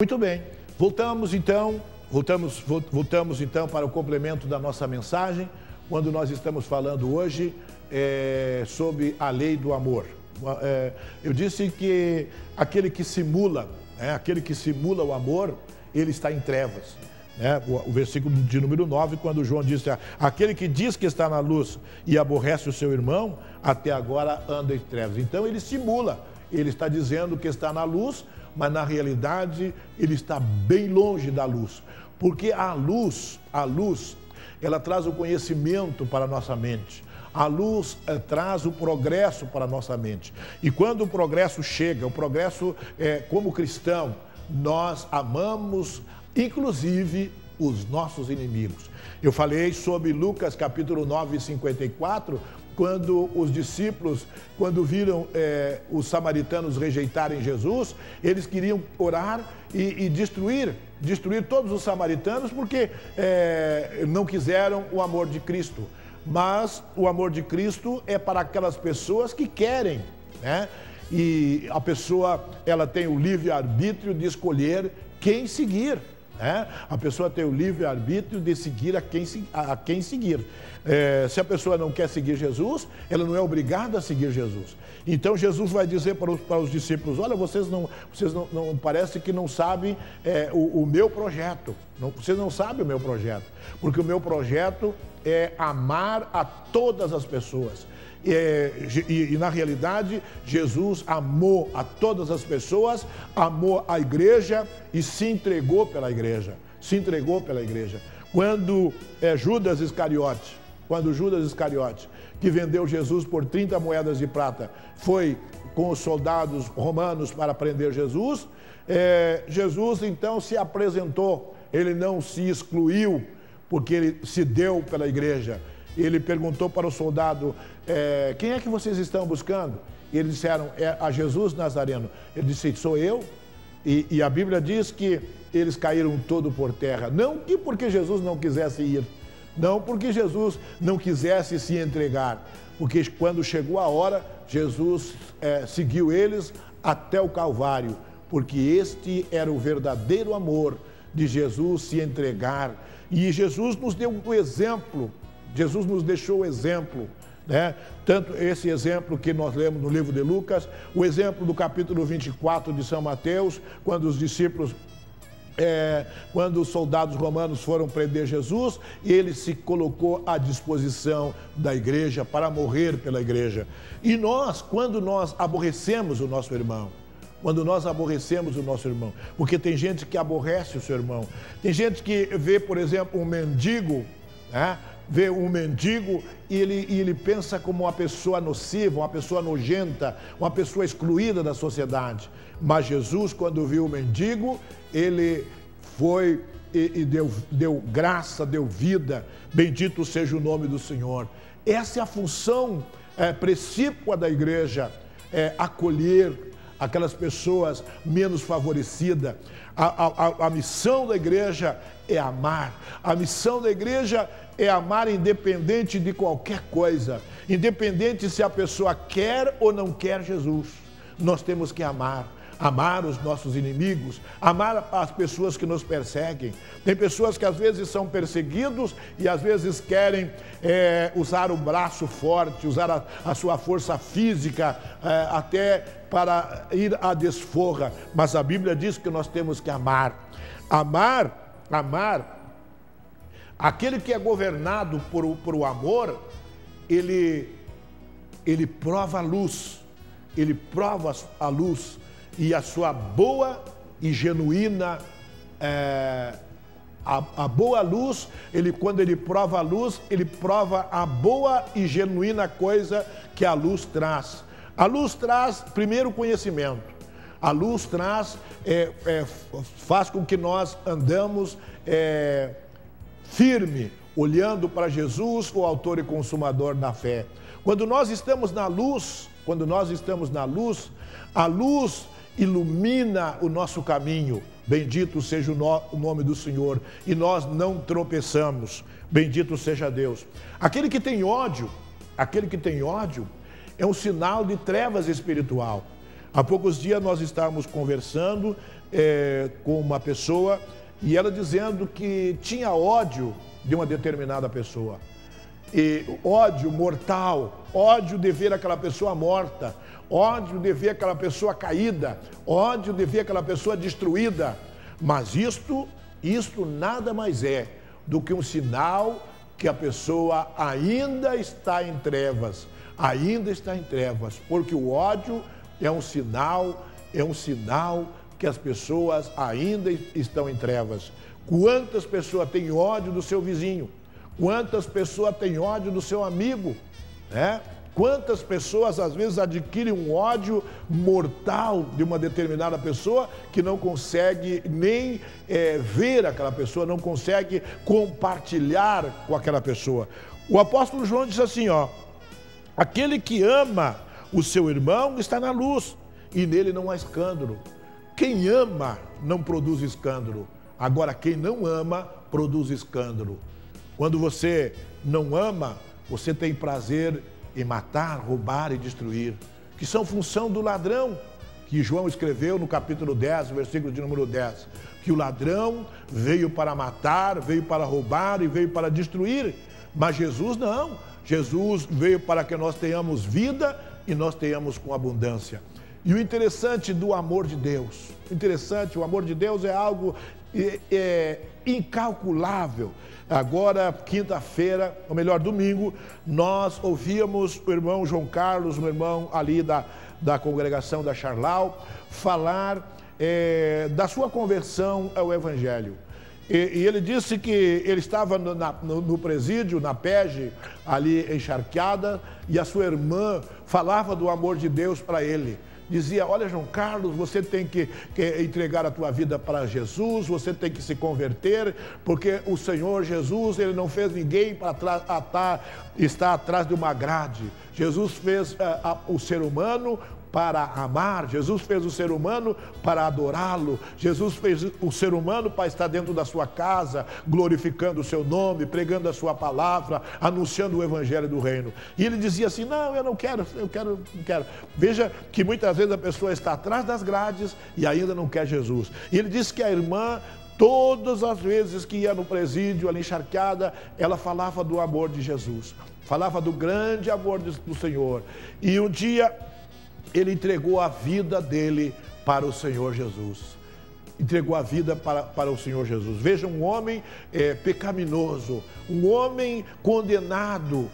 Muito bem, voltamos então para o complemento da nossa mensagem, quando nós estamos falando hoje sobre a lei do amor. Eu disse que aquele que simula o amor, ele está em trevas. O versículo de número 9, quando João disse: aquele que diz que está na luz e aborrece o seu irmão, até agora anda em trevas. Então ele simula, ele está dizendo que está na luz, mas na realidade ele está bem longe da luz. Porque a luz, ela traz o conhecimento para a nossa mente. A luz traz o progresso para a nossa mente. E quando o progresso chega, como cristão, nós amamos inclusive os nossos inimigos. Eu falei sobre Lucas capítulo 9, 54, quando os discípulos, quando viram os samaritanos rejeitarem Jesus, eles queriam orar e destruir todos os samaritanos, porque não quiseram o amor de Cristo. Mas o amor de Cristo é para aquelas pessoas que querem, né? E a pessoa, ela tem o livre-arbítrio de escolher quem seguir. A pessoa tem o livre-arbítrio de seguir a quem seguir. Se a pessoa não quer seguir Jesus, ela não é obrigada a seguir Jesus. Então Jesus vai dizer para os discípulos: olha, vocês não parece que não sabem o meu projeto. Vocês não sabem o meu projeto, porque o meu projeto é amar a todas as pessoas. E na realidade, Jesus amou a todas as pessoas, amou a igreja e se entregou pela igreja. Quando Judas Iscariote, que vendeu Jesus por 30 moedas de prata, foi com os soldados romanos para prender Jesus, Jesus então se apresentou, ele não se excluiu, porque ele se deu pela igreja. Ele perguntou para o soldado: quem é que vocês estão buscando? E eles disseram: é a Jesus Nazareno. Ele disse: sou eu. E a Bíblia diz que eles caíram todo por terra. Não que porque Jesus não quisesse ir, não porque Jesus não quisesse se entregar, porque quando chegou a hora, Jesus seguiu eles até o Calvário, porque este era o verdadeiro amor de Jesus, se entregar. E Jesus nos deu um exemplo. Jesus nos deixou o exemplo, né? Tanto esse exemplo que nós lemos no livro de Lucas, o exemplo do capítulo 24 de São Mateus, quando os discípulos, quando os soldados romanos foram prender Jesus, ele se colocou à disposição da igreja para morrer pela igreja. E nós, quando nós aborrecemos o nosso irmão, porque tem gente que aborrece o seu irmão, tem gente que vê, por exemplo, um mendigo, né? Vê um mendigo e ele pensa como uma pessoa nociva, uma pessoa nojenta, uma pessoa excluída da sociedade. Mas Jesus, quando viu o mendigo, ele foi e deu graça, deu vida. Bendito seja o nome do Senhor. Essa é a função precípua da igreja, acolher aquelas pessoas menos favorecidas. A missão da igreja é amar. A missão da igreja é amar independente de qualquer coisa. Independente se a pessoa quer ou não quer Jesus. Nós temos que amar. Amar os nossos inimigos, amar as pessoas que nos perseguem. Tem pessoas que às vezes são perseguidos e às vezes querem usar o braço forte, usar a sua força física até para ir à desforra. Mas a Bíblia diz que nós temos que amar. Amar. Aquele que é governado por o amor, ele prova a luz. Ele prova a luz. E a sua boa e genuína, a boa luz, quando ele prova a luz, ele prova a boa e genuína coisa que a luz traz. A luz traz, primeiro, conhecimento. A luz traz, faz com que nós andamos firme, olhando para Jesus, o autor e consumador da fé. Quando nós estamos na luz, a luz ilumina o nosso caminho. Bendito seja o nome do Senhor. E nós não tropeçamos. Bendito seja Deus. Aquele que tem ódio é um sinal de trevas espiritual. Há poucos dias nós estávamos conversando com uma pessoa e ela dizendo que tinha ódio de uma determinada pessoa. E ódio mortal, ódio de ver aquela pessoa morta, ódio de ver aquela pessoa caída, ódio de ver aquela pessoa destruída. Mas isto nada mais é do que um sinal que a pessoa ainda está em trevas, porque o ódio é um sinal que as pessoas ainda estão em trevas. Quantas pessoas têm ódio do seu vizinho? Quantas pessoas têm ódio do seu amigo? Né? Quantas pessoas às vezes adquirem um ódio mortal de uma determinada pessoa que não consegue nem ver aquela pessoa, não consegue compartilhar com aquela pessoa. O apóstolo João diz assim, ó: aquele que ama o seu irmão está na luz e nele não há escândalo. Quem ama não produz escândalo. Agora, quem não ama produz escândalo. Quando você não ama, você tem prazer em matar, roubar e destruir, que são função do ladrão, que João escreveu no capítulo 10, versículo de número 10, que o ladrão veio para matar, veio para roubar e veio para destruir, mas Jesus não. Jesus veio para que nós tenhamos vida e nós tenhamos com abundância. E o interessante do amor de Deus, o amor de Deus é algo incalculável. Agora, quinta-feira, ou melhor, domingo, nós ouvíamos o irmão João Carlos, um irmão ali da congregação da Charlau, falar da sua conversão ao Evangelho. E ele disse que ele estava no presídio, na PEG, ali encharqueada, e a sua irmã falava do amor de Deus para ele. Dizia: olha, João Carlos, você tem que entregar a tua vida para Jesus, você tem que se converter, porque o Senhor Jesus, ele não fez ninguém para estar atrás de uma grade. Jesus fez o ser humano para amar, Jesus fez o ser humano para adorá-lo, Jesus fez o ser humano para estar dentro da sua casa, glorificando o seu nome, pregando a sua palavra, anunciando o evangelho do reino. E ele dizia assim: não, eu não quero. Veja que muitas vezes a pessoa está atrás das grades e ainda não quer Jesus. E ele disse que a irmã, todas as vezes que ia no presídio, ali encharcada, ela falava do amor de Jesus, falava do grande amor do Senhor. E um dia ele entregou a vida dele para o Senhor Jesus. Entregou a vida para o Senhor Jesus. Veja, um homem pecaminoso, um homem condenado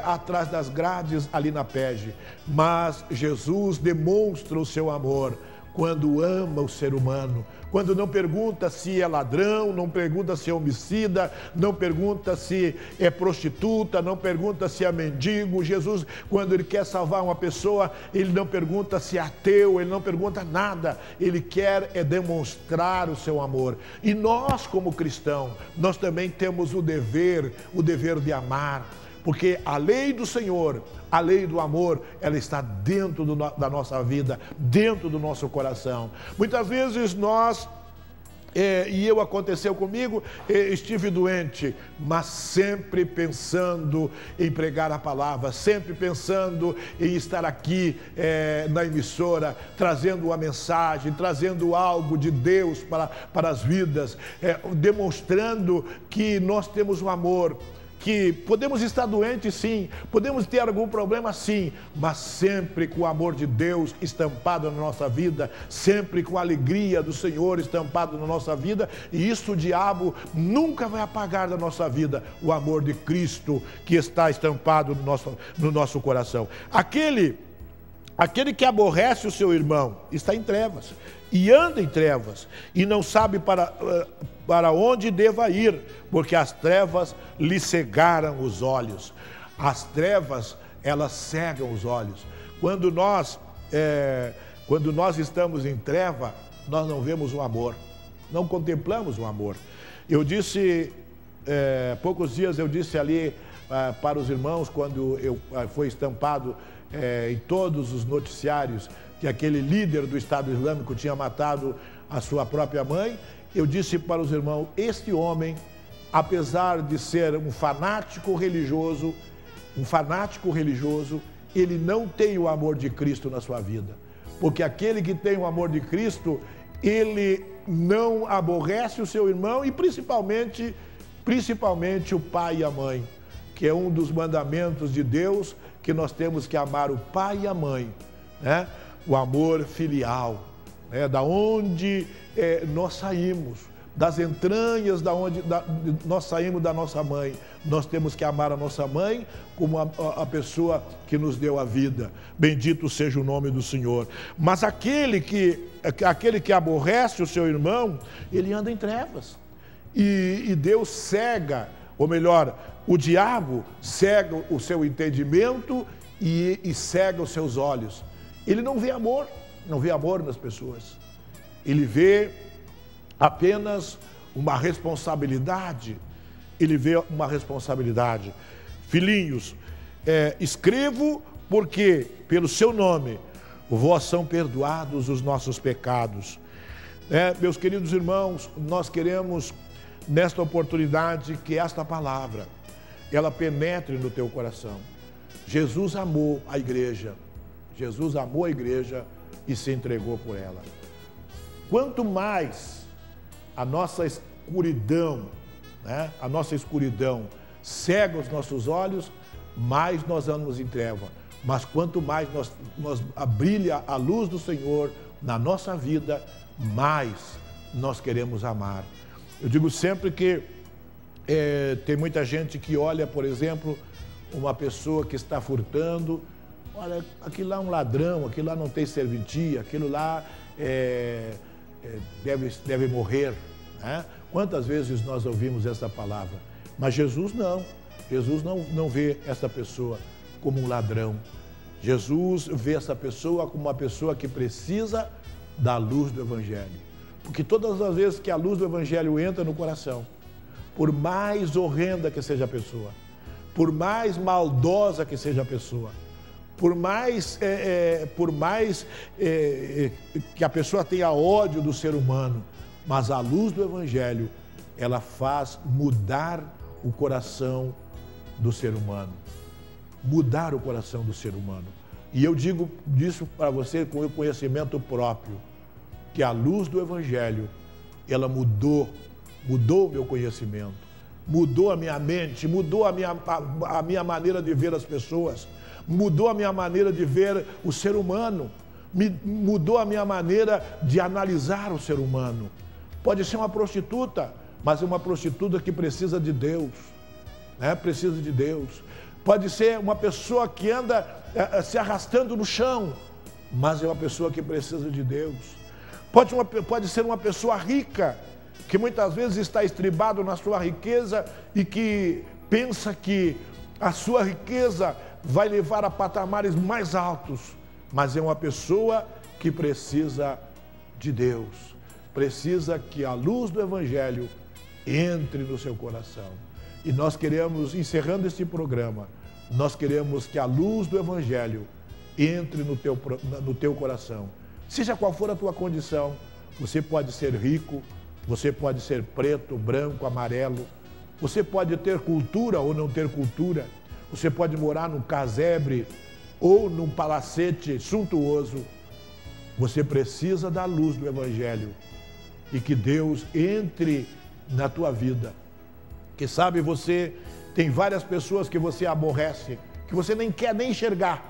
atrás das grades ali na PEG. Mas Jesus demonstra o seu amor quando ama o ser humano, quando não pergunta se é ladrão, não pergunta se é homicida, não pergunta se é prostituta, não pergunta se é mendigo. Jesus, quando ele quer salvar uma pessoa, ele não pergunta se é ateu, ele não pergunta nada, ele quer demonstrar o seu amor. E nós, como cristãos, nós também temos o dever de amar, porque a lei do Senhor, a lei do amor, ela está dentro da nossa vida, dentro do nosso coração. Muitas vezes nós, aconteceu comigo, estive doente, mas sempre pensando em pregar a palavra, sempre pensando em estar aqui na emissora, trazendo uma mensagem, trazendo algo de Deus para as vidas, demonstrando que nós temos o amor, que podemos estar doentes sim, podemos ter algum problema sim, mas sempre com o amor de Deus estampado na nossa vida, sempre com a alegria do Senhor estampado na nossa vida, e isso o diabo nunca vai apagar da nossa vida, o amor de Cristo que está estampado no nosso coração. Aquele que aborrece o seu irmão está em trevas, e anda em trevas, e não sabe para onde deva ir, porque as trevas lhe cegaram os olhos. As trevas, elas cegam os olhos. Quando nós estamos em treva, nós não vemos o amor, não contemplamos o amor. Eu disse, poucos dias eu disse ali para os irmãos, quando foi estampado em todos os noticiários que aquele líder do Estado Islâmico tinha matado a sua própria mãe, eu disse para os irmãos: este homem, apesar de ser um fanático religioso, ele não tem o amor de Cristo na sua vida. porque aquele que tem o amor de Cristo, ele não aborrece o seu irmão e principalmente o pai e a mãe, que é um dos mandamentos de Deus, que nós temos que amar o pai e a mãe, né? O amor filial, né? Da onde nós saímos, das entranhas nós saímos da nossa mãe. Nós temos que amar a nossa mãe como a pessoa que nos deu a vida. Bendito seja o nome do Senhor. Mas aquele que aborrece o seu irmão, ele anda em trevas. E Deus cega, ou melhor, o diabo cega o seu entendimento e cega os seus olhos. Ele não vê amor nas pessoas. Ele vê apenas uma responsabilidade. Ele vê uma responsabilidade. Filhinhos, escrevo porque pelo seu nome vós são perdoados os nossos pecados. Meus queridos irmãos, nós queremos nesta oportunidade que esta palavra ela penetre no teu coração. Jesus amou a igreja. Jesus amou a igreja e se entregou por ela. Quanto mais a nossa escuridão, né? A nossa escuridão cega os nossos olhos, mais nós andamos em treva. Mas quanto mais nós brilha a luz do Senhor na nossa vida, mais nós queremos amar. Eu digo sempre que tem muita gente que olha, por exemplo, uma pessoa que está furtando, olha, aquilo lá é um ladrão, aquilo lá não tem serventia, aquilo lá deve morrer, né? Quantas vezes nós ouvimos essa palavra? Mas Jesus não vê essa pessoa como um ladrão. Jesus vê essa pessoa como uma pessoa que precisa da luz do Evangelho. Porque todas as vezes que a luz do Evangelho entra no coração, por mais horrenda que seja a pessoa, por mais maldosa que seja a pessoa, por mais que a pessoa tenha ódio do ser humano, mas a luz do Evangelho, ela faz mudar o coração do ser humano. Mudar o coração do ser humano. E eu digo disso para você com o conhecimento próprio, que a luz do Evangelho, ela mudou o meu conhecimento, mudou a minha mente, mudou a minha maneira de ver as pessoas, mudou a minha maneira de ver o ser humano, mudou a minha maneira de analisar o ser humano. Pode ser uma prostituta, mas é uma prostituta que precisa de Deus, né? Precisa de Deus. Pode ser uma pessoa que anda se arrastando no chão, mas é uma pessoa que precisa de Deus. Pode ser uma pessoa rica, que muitas vezes está estribado na sua riqueza e que pensa que a sua riqueza vai levar a patamares mais altos, mas é uma pessoa que precisa de Deus. Precisa que a luz do Evangelho entre no seu coração. E nós queremos, encerrando este programa, nós queremos que a luz do Evangelho entre no teu coração. Seja qual for a tua condição, você pode ser rico, você pode ser preto, branco, amarelo, você pode ter cultura ou não ter cultura, você pode morar num casebre ou num palacete suntuoso. Você precisa da luz do Evangelho e que Deus entre na tua vida. Que sabe, você tem várias pessoas que você aborrece, que você nem quer nem enxergar,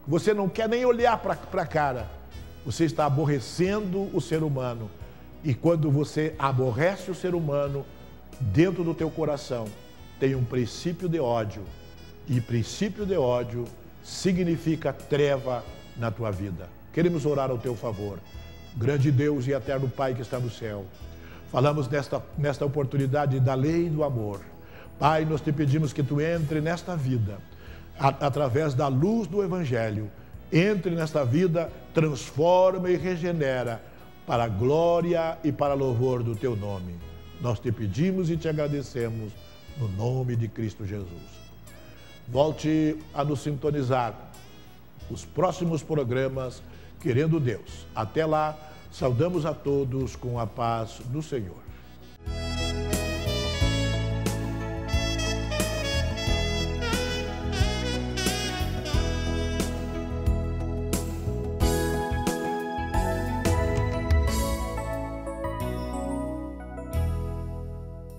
você não quer nem olhar para a cara. Você está aborrecendo o ser humano. E quando você aborrece o ser humano, dentro do teu coração tem um princípio de ódio. E princípio de ódio significa treva na tua vida. Queremos orar ao teu favor. Grande Deus e eterno Pai que está no céu, falamos nesta oportunidade da lei do amor. Pai, nós te pedimos que tu entre nesta vida, através da luz do Evangelho. Entre nesta vida, transforma e regenera para a glória e para louvor do teu nome. Nós te pedimos e te agradecemos no nome de Cristo Jesus. Volte a nos sintonizar os próximos programas, querendo Deus. Até lá, saudamos a todos com a paz do Senhor.